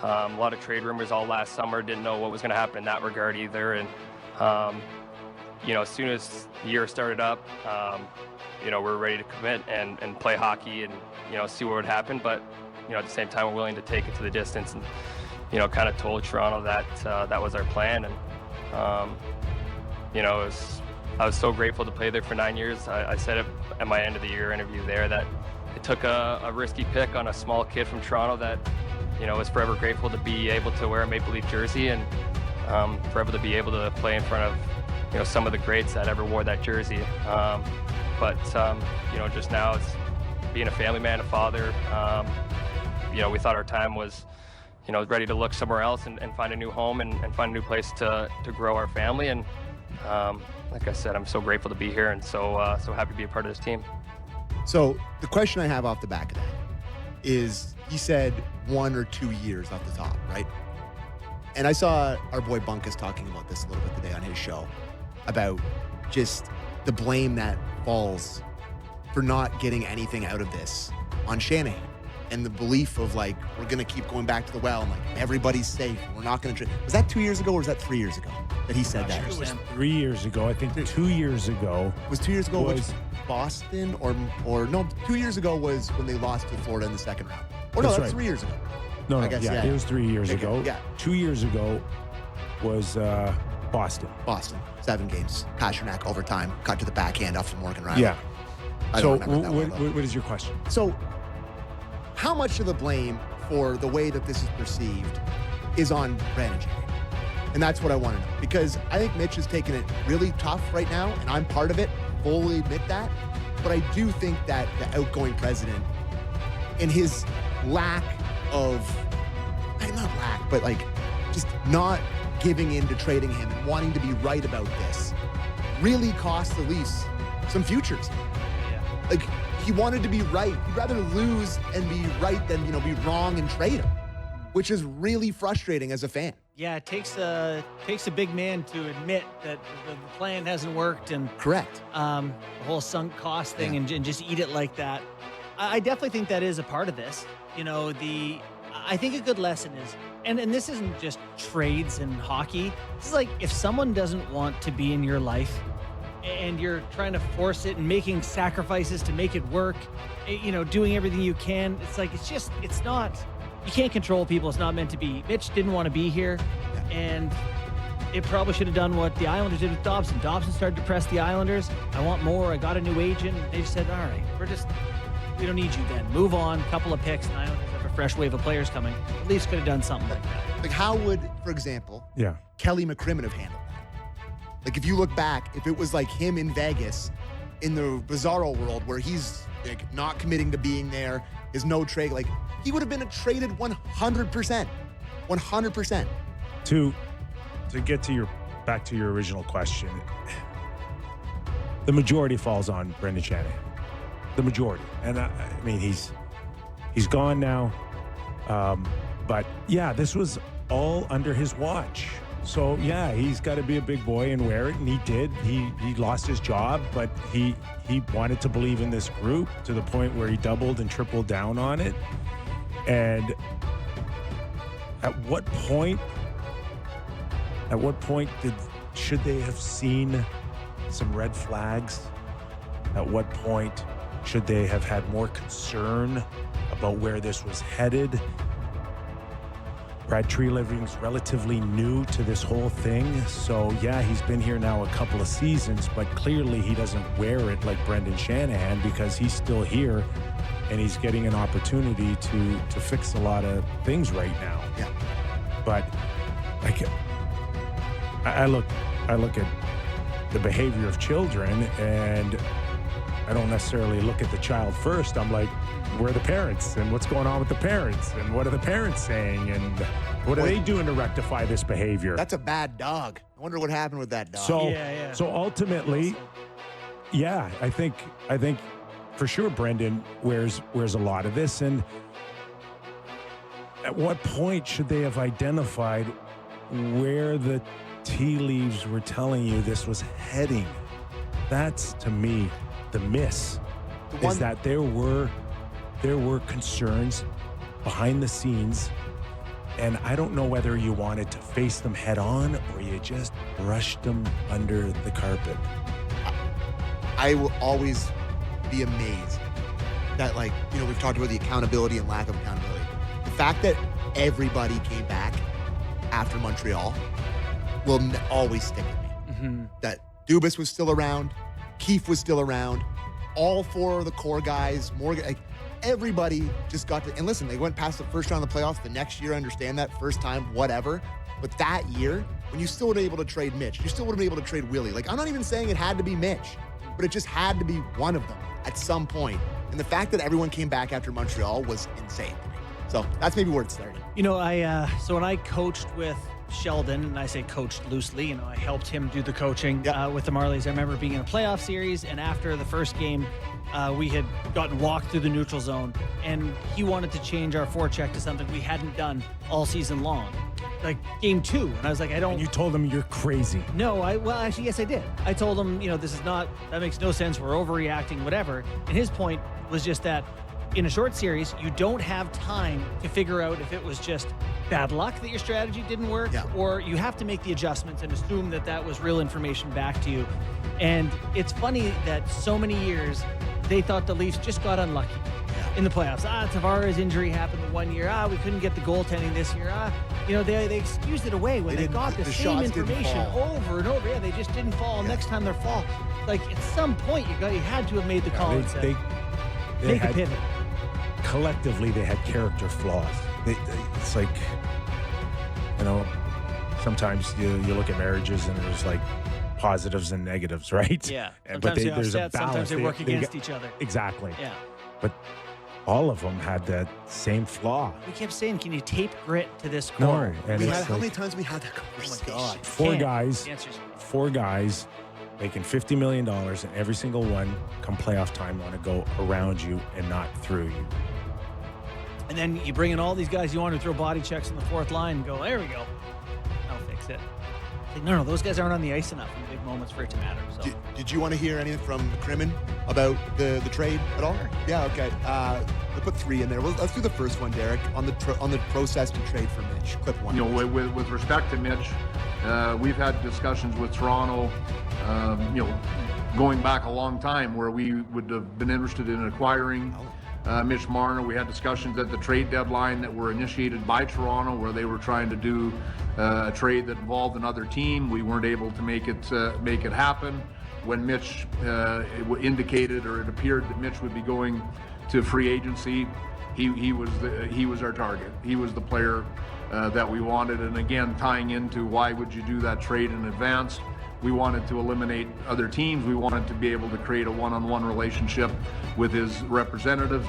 A lot of trade rumors all last summer. Didn't know what was going to happen in that regard either. And um, as soon as the year started up, we're ready to commit and play hockey and see what would happen. But at the same time, we're willing to take it to the distance and kind of told Toronto that that was our plan. And I was so grateful to play there for 9 years. I said it at my end of the year interview there that it took a risky pick on a small kid from Toronto that was forever grateful to be able to wear a Maple Leaf jersey and forever to be able to play in front of some of the greats that ever wore that jersey. But just now it's being a family man, a father. We thought our time was ready to look somewhere else and find a new home and find a new place to grow our family. And like I said, I'm so grateful to be here and so happy to be a part of this team. So the question I have off the back of that is, he said 1 or 2 years off the top, right? And I saw our boy Bunkus talking about this a little bit today on his show about just the blame that falls for not getting anything out of this on Shanahan. And the belief of like, we're going to keep going back to the well and like everybody's safe. We're not going to. Was that 2 years ago or was that 3 years ago that he said that? It was 3 years ago. I think 2 years ago. Was 2 years ago was Boston or no? 2 years ago was when they lost to Florida in the second round. Or no, that's right. 3 years ago. No, I guess, yeah, it was 3 years ago. Yeah. 2 years ago was Boston. 7 games. Pasternak overtime. Cut to the backhand off of Morgan Riley. Yeah. I So don't remember that what is your question? So how much of the blame for the way that this is perceived is on Brandon Shanahan? And that's what I want to know. Because I think Mitch is taking it really tough right now, and I'm part of it, fully admit that. But I do think that the outgoing president and his lack of, not lack, but like just not giving in to trading him and wanting to be right about this really cost the Leafs some futures. Yeah. Like, he wanted to be right. He'd rather lose and be right than, be wrong and trade him, which is really frustrating as a fan. Yeah, it takes a big man to admit that the plan hasn't worked and Correct. the whole sunk cost thing and just eat it like that. I definitely think that is a part of this. I think a good lesson is, and this isn't just trades and hockey. This is like, if someone doesn't want to be in your life and you're trying to force it and making sacrifices to make it work, doing everything you can, it's like, it's not, you can't control people. It's not meant to be. Mitch didn't want to be here, and it probably should have done what the Islanders did with Dobson. Dobson started to press the Islanders. I want more. I got a new agent. They just said, all right, we don't need you then. Move on. Couple of picks, and Islanders have a fresh wave of players coming. The Leafs could have done something like that. Like, how would, for example, Kelly McCrimmon have handled that? Like, if you look back, if it was like him in Vegas in the Bizarro world where he's like not committing to being there, is no trade, like he would have been traded 100%. 100%. To get back to your original question, the majority falls on Brendan Shanahan. The majority. And I mean, he's gone now. But yeah, this was all under his watch. So yeah, he's got to be a big boy and wear it, and he did. He lost his job, but he wanted to believe in this group to the point where he doubled and tripled down on it. And at what point should they have seen some red flags? At what point should they have had more concern about where this was headed? Brad Treliving's relatively new to this whole thing. So, yeah, he's been here now a couple of seasons, but clearly he doesn't wear it like Brendan Shanahan because he's still here and he's getting an opportunity to fix a lot of things right now. Yeah. But like, I look at the behavior of children, and I don't necessarily look at the child first. I'm like, where are the parents, and what's going on with the parents, and what are the parents saying, and what are they doing to rectify this behavior? That's a bad dog. I wonder what happened with that dog. So ultimately, yeah, I think for sure Brendan wears a lot of this. And at what point should they have identified where the tea leaves were telling you this was heading? That's, to me, the miss. Is that there were concerns behind the scenes, and I don't know whether you wanted to face them head on or you just brushed them under the carpet. I will always be amazed that, like, you know, we've talked about the accountability and lack of accountability. The fact that everybody came back after Montreal will always stick with me. That Dubas was still around, Keefe was still around, all four of the core guys, Morgan, like, everybody just got to, and listen, they went past the first round of the playoffs. The next year, I understand that, first time, whatever. But that year, when you still would have been able to trade Mitch, you still would have been able to trade Willie. Like, I'm not even saying it had to be Mitch, but it just had to be one of them at some point. And the fact that everyone came back after Montreal was insane to me. So that's maybe where it started. You know, so when I coached with Sheldon, and I say coached loosely, you know, I helped him do the coaching with the Marlies. I remember being in a playoff series, and after the first game, we had gotten walked through the neutral zone, and he wanted to change our forecheck to something we hadn't done all season long, like game 2. And I was like, I don't. And you told him you're crazy. No, well, actually, yes, I did. I told him, you know, this is not, that makes no sense. We're overreacting, whatever. And his point was just that in a short series, you don't have time to figure out if it was just bad luck that your strategy didn't work, or you have to make the adjustments and assume that that was real information back to you. And it's funny that so many years they thought the Leafs just got unlucky in the playoffs. Tavares' injury happened the one year. We couldn't get the goaltending this year. You know, they excused it away when they got the same information over and over. Yeah, they just didn't fall. Next time they're fall. Like, at some point, you had to have made the call and said, make a pivot. Collectively, they had character flaws. It's like, you know, sometimes you look at marriages and there's like positives and negatives, right? Yeah. But Sometimes there's a upset, balance. sometimes they work against each other. Exactly. Yeah. But all of them had that same flaw. We kept saying, can you tape grit to this core? No, and How many times we had that conversation? Oh my God. Four guys making $50 million, and every single one, come playoff time, want to go around you and not through you. And then you bring in all these guys you want to throw body checks on the fourth line and go, there we go. I'll fix it. Like, no, those guys aren't on the ice enough in the big moments for it to matter. So. Did you want to hear anything from Crimmon about the trade at all? Sure. Yeah, okay. I put 3 in there. Well, let's do the first one, Derek, on the process to trade for Mitch. Clip 1. You know, with respect to Mitch, we've had discussions with Toronto, you know, going back a long time where we would have been interested in acquiring Mitch Marner. We had discussions at the trade deadline that were initiated by Toronto where they were trying to do a trade that involved another team. We weren't able to make it happen. When Mitch indicated, or it appeared that Mitch would be going to free agency, he was our target. He was the player that we wanted. And again, tying into why would you do that trade in advance? We wanted to eliminate other teams. We wanted to be able to create a one-on-one relationship with his representatives.